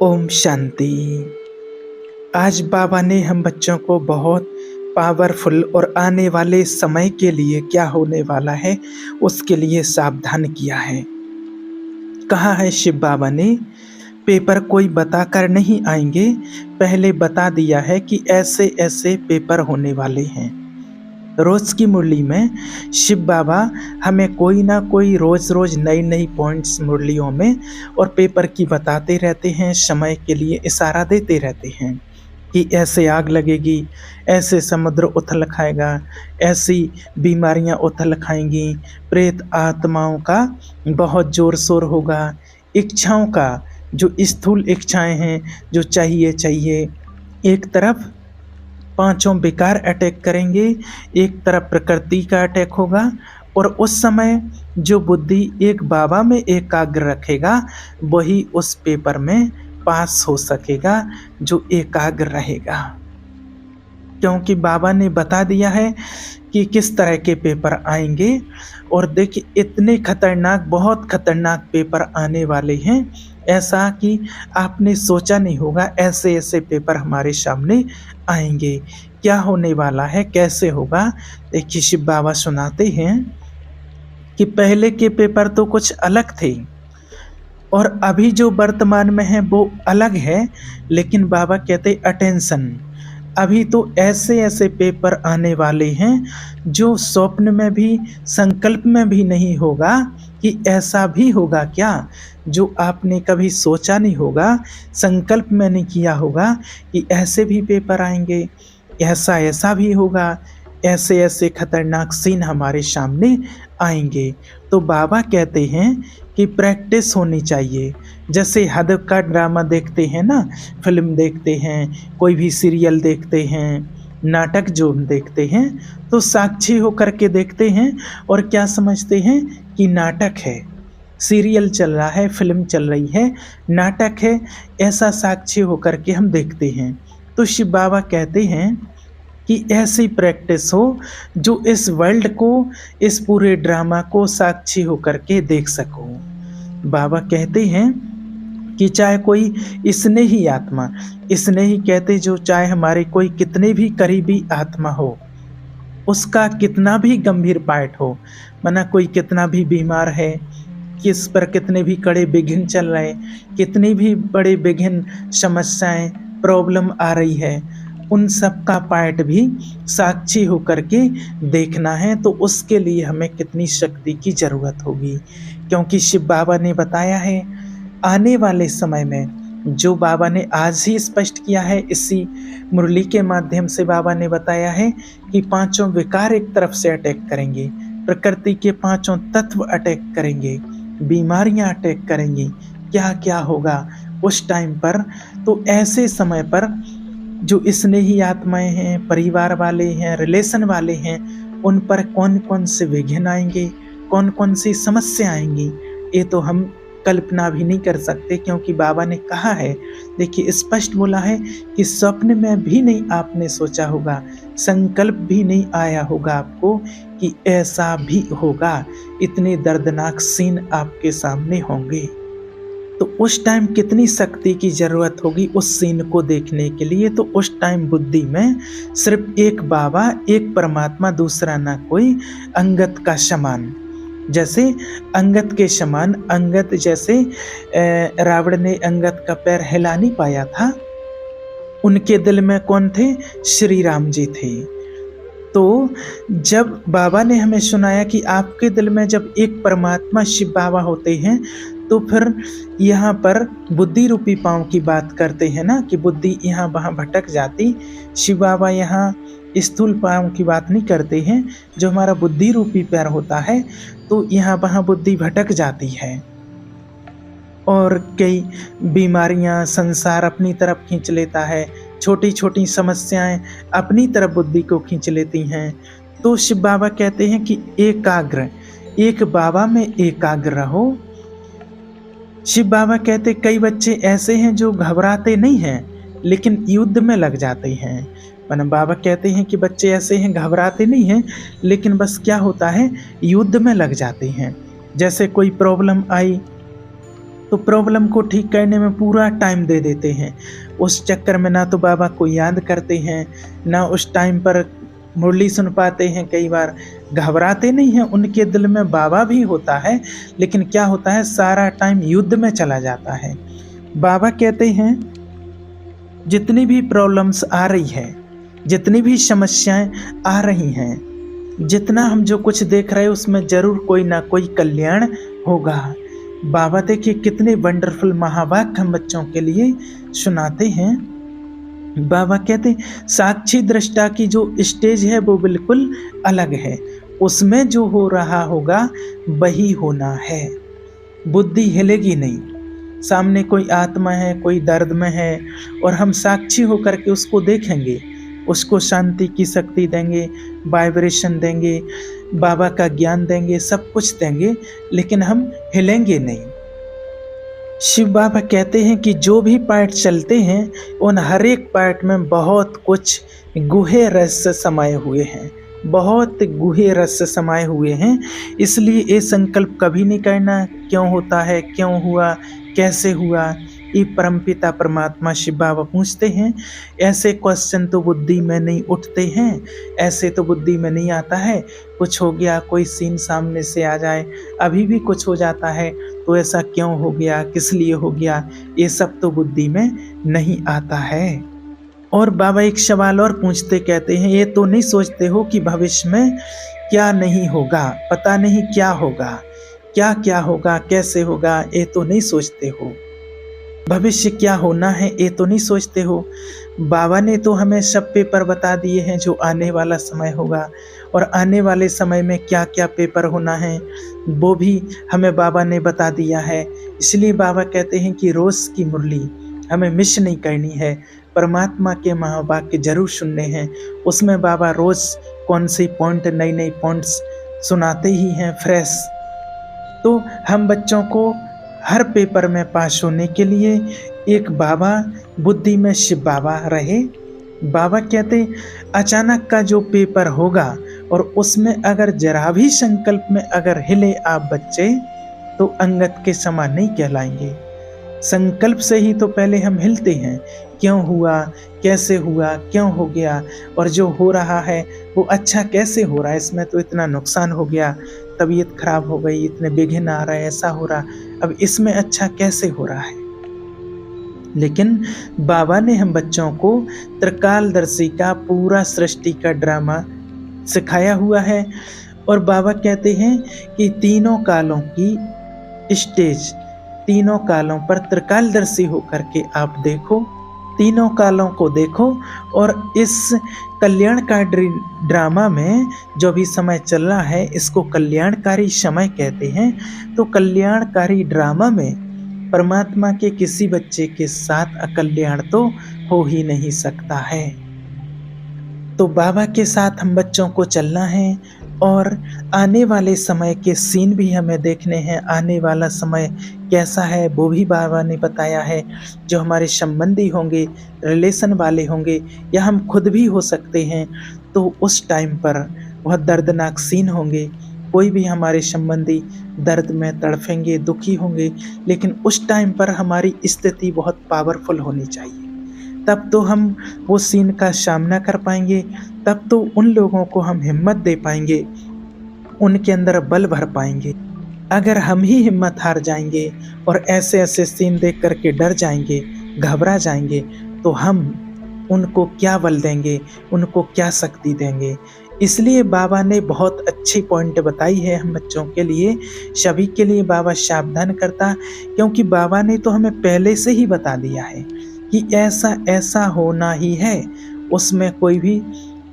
ओम शांति। आज बाबा ने हम बच्चों को बहुत पावरफुल और आने वाले समय के लिए क्या होने वाला है उसके लिए सावधान किया है। कहा है शिव बाबा ने, पेपर कोई बताकर नहीं आएंगे, पहले बता दिया है कि ऐसे ऐसे पेपर होने वाले हैं। रोज की मुरली में शिव बाबा हमें कोई ना कोई रोज रोज नई नई पॉइंट्स मुरलियों में और पेपर की बताते रहते हैं, समय के लिए इशारा देते रहते हैं कि ऐसे आग लगेगी, ऐसे समुद्र उथल खाएगा, ऐसी बीमारियां उथल खाएंगी, प्रेत आत्माओं का बहुत जोर शोर होगा, इच्छाओं का जो स्थूल इच्छाएं हैं, जो चाहिए चाहिए, एक तरफ पांचों विकार अटैक करेंगे, एक तरफ प्रकृति का अटैक होगा। और उस समय जो बुद्धि एक बाबा में एकाग्र रखेगा वही उस पेपर में पास हो सकेगा, जो एकाग्र रहेगा। क्योंकि बाबा ने बता दिया है कि किस तरह के पेपर आएंगे। और देखिए, इतने खतरनाक, बहुत खतरनाक पेपर आने वाले हैं, ऐसा कि आपने सोचा नहीं होगा। ऐसे ऐसे पेपर हमारे सामने आएंगे। क्या होने वाला है, कैसे होगा, देखिए शिव बाबा सुनाते हैं कि पहले के पेपर तो कुछ अलग थे और अभी जो वर्तमान में है वो अलग है। लेकिन बाबा कहते अटेंशन, अभी तो ऐसे ऐसे पेपर आने वाले हैं जो स्वप्न में भी, संकल्प में भी नहीं होगा कि ऐसा भी होगा क्या, जो आपने कभी सोचा नहीं होगा, संकल्प में नहीं किया होगा कि ऐसे भी पेपर आएंगे, ऐसा ऐसा भी होगा, ऐसे ऐसे खतरनाक सीन हमारे सामने आएंगे। तो बाबा कहते हैं कि प्रैक्टिस होनी चाहिए। जैसे हद का ड्रामा देखते हैं ना, फिल्म देखते हैं, कोई भी सीरियल देखते हैं, नाटक जो देखते हैं, तो साक्षी होकर के देखते हैं और क्या समझते हैं कि नाटक है, सीरियल चल रहा है, फिल्म चल रही है, नाटक है, ऐसा साक्षी होकर के हम देखते हैं। तो शिव बाबा कहते हैं कि ऐसी प्रैक्टिस हो जो इस वर्ल्ड को, इस पूरे ड्रामा को साक्षी होकर के देख सको। बाबा कहते हैं कि चाहे कोई स्नेही आत्मा, स्नेही कहते जो चाहे हमारे कोई कितने भी करीबी आत्मा हो, उसका कितना भी गंभीर पार्ट हो, मना कोई कितना भी बीमार है, किस पर कितने भी कड़े विघ्न चल रहे, कितनी भी बड़े विघ्न, समस्याएं, प्रॉब्लम आ रही है, उन सब का पार्ट भी साक्षी होकर के देखना है। तो उसके लिए हमें कितनी शक्ति की ज़रूरत होगी। क्योंकि शिव बाबा ने बताया है आने वाले समय में, जो बाबा ने आज ही स्पष्ट किया है, इसी मुरली के माध्यम से बाबा ने बताया है कि पांचों विकार एक तरफ से अटैक करेंगे, प्रकृति के पांचों तत्व अटैक करेंगे, बीमारियां अटैक करेंगी, क्या क्या होगा उस टाइम पर। तो ऐसे समय पर जो स्नेही आत्माएं हैं, परिवार वाले हैं, रिलेशन वाले हैं, उन पर कौन कौन से विघ्न आएंगे, कौन कौन सी समस्या आएंगी, ये तो हम कल्पना भी नहीं कर सकते। क्योंकि बाबा ने कहा है, देखिए स्पष्ट बोला है कि स्वप्न में भी नहीं आपने सोचा होगा, संकल्प भी नहीं आया होगा आपको कि ऐसा भी होगा। इतने दर्दनाक सीन आपके सामने होंगे। तो उस टाइम कितनी शक्ति की जरूरत होगी उस सीन को देखने के लिए। तो उस टाइम बुद्धि में सिर्फ एक बाबा, एक परमात्मा, दूसरा ना कोई, अंगत का समान। जैसे अंगत के समान, अंगत जैसे रावण ने अंगत का पैर हिला नहीं पाया था, उनके दिल में कौन थे? श्री राम जी थे। तो जब बाबा ने हमें सुनाया कि आपके दिल में जब एक परमात्मा शिव बाबा होते हैं, तो फिर यहाँ पर बुद्धि रूपी पाँव की बात करते हैं ना, कि बुद्धि यहाँ वहाँ भटक जाती। शिव बाबा यहाँ स्थूल पाँव की बात नहीं करते हैं, जो हमारा बुद्धि रूपी पैर होता है, तो यहाँ वहाँ बुद्धि भटक जाती है और कई बीमारियाँ संसार अपनी तरफ खींच लेता है, छोटी छोटी समस्याएं अपनी तरफ बुद्धि को खींच लेती हैं। तो शिव बाबा कहते हैं कि एकाग्र, एक बाबा में एकाग्र रहो। शिव बाबा कहते कई बच्चे ऐसे हैं जो घबराते नहीं हैं लेकिन युद्ध में लग जाते हैं। माना बाबा कहते हैं कि बच्चे ऐसे हैं घबराते नहीं हैं लेकिन बस क्या होता है, युद्ध में लग जाते हैं। जैसे कोई प्रॉब्लम आई, तो प्रॉब्लम को ठीक करने में पूरा टाइम दे देते हैं। उस चक्कर में ना तो बाबा को याद करते हैं, ना उस टाइम पर मुरली सुन पाते हैं। कई बार घबराते नहीं हैं, उनके दिल में बाबा भी होता है, लेकिन क्या होता है सारा टाइम युद्ध में चला जाता है। बाबा कहते हैं जितनी भी प्रॉब्लम्स आ रही है, जितनी भी समस्याएं आ रही हैं, जितना हम जो कुछ देख रहे हैं उसमें जरूर कोई ना कोई कल्याण होगा। बाबा देखिए कितने वंडरफुल महावाक्य हम बच्चों के लिए सुनाते हैं। बाबा कहते हैं साक्षी दृष्टा की जो स्टेज है वो बिल्कुल अलग है, उसमें जो हो रहा होगा वही होना है। बुद्धि हिलेगी नहीं, सामने कोई आत्मा है, कोई दर्द में है, और हम साक्षी होकर के उसको देखेंगे, उसको शांति की शक्ति देंगे, वाइब्रेशन देंगे, बाबा का ज्ञान देंगे, सब कुछ देंगे, लेकिन हम हिलेंगे नहीं। शिव बाबा कहते हैं कि जो भी पार्ट चलते हैं उन हर एक पार्ट में बहुत कुछ गूढ़े रहस्य समाये हुए हैं, बहुत गूढ़े रहस्य समाये हुए हैं। इसलिए ये संकल्प कभी नहीं करना क्यों होता है, क्यों हुआ, कैसे हुआ। ये परमपिता परमात्मा शिव बाबा पूछते हैं। ऐसे क्वेश्चन तो बुद्धि में नहीं उठते हैं, ऐसे तो बुद्धि में नहीं आता है। कुछ हो गया, कोई सीन सामने से आ जाए, अभी भी कुछ हो जाता है तो ऐसा क्यों हो गया, किस लिए हो गया, ये सब तो बुद्धि में नहीं आता है। और बाबा एक सवाल और पूछते, कहते हैं ये तो नहीं सोचते हो कि भविष्य में क्या नहीं होगा, पता नहीं क्या होगा, क्या क्या होगा, कैसे होगा, ये तो नहीं सोचते हो। भविष्य क्या होना है ये तो नहीं सोचते हो। बाबा ने तो हमें सब पेपर बता दिए हैं जो आने वाला समय होगा, और आने वाले समय में क्या क्या पेपर होना है वो भी हमें बाबा ने बता दिया है। इसलिए बाबा कहते हैं कि रोज़ की मुरली हमें मिस नहीं करनी है, परमात्मा के महावाक्य जरूर सुनने हैं। उसमें बाबा रोज़ कौन सी पॉइंट, नई नई पॉइंट्स सुनाते ही हैं फ्रेश। तो हम बच्चों को हर पेपर में पास होने के लिए एक बाबा बुद्धि में शिव बाबा रहे। बाबा कहते अचानक का जो पेपर होगा और उसमें अगर जरा भी संकल्प में अगर हिले आप बच्चे तो अंगद के समान नहीं कहलाएंगे। संकल्प से ही तो पहले हम हिलते हैं, क्यों हुआ, कैसे हुआ, क्यों हो गया, और जो हो रहा है वो अच्छा कैसे हो रहा है, इसमें तो इतना नुकसान हो गया, तबीयत खराब हो गई, इतने विघ्न आ रहा है, ऐसा हो रहा, अब इसमें अच्छा कैसे हो रहा है। लेकिन बाबा ने हम बच्चों को त्रिकालदर्शी का पूरा सृष्टि का ड्रामा सिखाया हुआ है। और बाबा कहते हैं कि तीनों कालों की स्टेज, तीनों कालों पर त्रिकालदर्शी होकर के आप देखो, तीनों कालों को देखो। और इस कल्याणकारी ड्रामा में जो भी समय चल रहा है इसको कल्याणकारी समय कहते हैं। तो कल्याणकारी ड्रामा में परमात्मा के किसी बच्चे के साथ अकल्याण तो हो ही नहीं सकता है। तो बाबा के साथ हम बच्चों को चलना है, और आने वाले समय के सीन भी हमें देखने हैं। आने वाला समय कैसा है वो भी बाबा ने बताया है। जो हमारे संबंधी होंगे, रिलेशन वाले होंगे, या हम खुद भी हो सकते हैं, तो उस टाइम पर बहुत दर्दनाक सीन होंगे। कोई भी हमारे संबंधी दर्द में तड़फेंगे, दुखी होंगे, लेकिन उस टाइम पर हमारी स्थिति बहुत पावरफुल होनी चाहिए। तब तो हम वो सीन का सामना कर पाएंगे, तब तो उन लोगों को हम हिम्मत दे पाएंगे, उनके अंदर बल भर पाएंगे। अगर हम ही हिम्मत हार जाएंगे और ऐसे ऐसे सीन देख करके डर जाएंगे, घबरा जाएंगे, तो हम उनको क्या बल देंगे, उनको क्या शक्ति देंगे। इसलिए बाबा ने बहुत अच्छी पॉइंट बताई है हम बच्चों के लिए, सभी के लिए बाबा सावधान करता, क्योंकि बाबा ने तो हमें पहले से ही बता दिया है कि ऐसा ऐसा होना ही है। उसमें कोई भी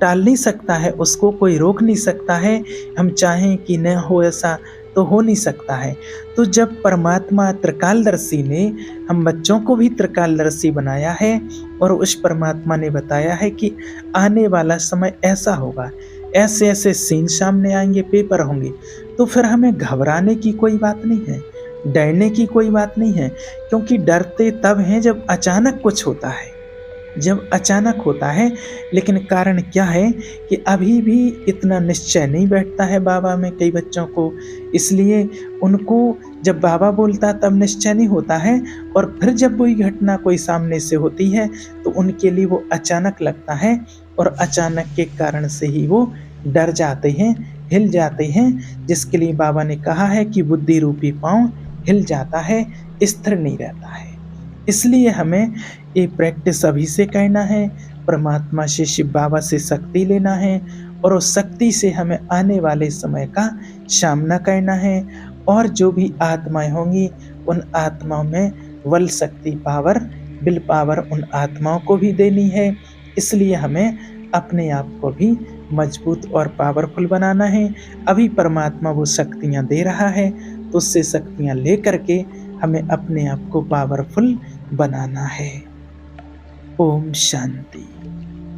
टाल नहीं सकता है, उसको कोई रोक नहीं सकता है। हम चाहें कि न हो ऐसा तो हो नहीं सकता है। तो जब परमात्मा त्रिकालदर्शी ने हम बच्चों को भी त्रिकालदर्शी बनाया है, और उस परमात्मा ने बताया है कि आने वाला समय ऐसा होगा, ऐसे ऐसे सीन सामने आएंगे, पेपर होंगे, तो फिर हमें घबराने की कोई बात नहीं है, डरने की कोई बात नहीं है। क्योंकि डरते तब हैं जब अचानक कुछ होता है, जब अचानक होता है। लेकिन कारण क्या है कि अभी भी इतना निश्चय नहीं बैठता है बाबा में कई बच्चों को, इसलिए उनको जब बाबा बोलता है तब निश्चय नहीं होता है, और फिर जब वही घटना कोई सामने से होती है तो उनके लिए वो अचानक लगता है, और अचानक के कारण से ही वो डर जाते हैं, हिल जाते हैं, जिसके लिए बाबा ने कहा है कि बुद्धि रूपी पाँव हिल जाता है, स्थिर नहीं रहता है। इसलिए हमें ये प्रैक्टिस अभी से करना है, परमात्मा से, शिव बाबा से शक्ति लेना है, और उस शक्ति से हमें आने वाले समय का सामना करना है, और जो भी आत्माएँ होंगी उन आत्माओं में बल, शक्ति, पावर, विल पावर उन आत्माओं को भी देनी है। इसलिए हमें अपने आप को भी मजबूत और पावरफुल बनाना है। अभी परमात्मा वो शक्तियाँ दे रहा है, तो उससे शक्तियाँ लेकर के हमें अपने आप को पावरफुल बनाना है। ओम शांति।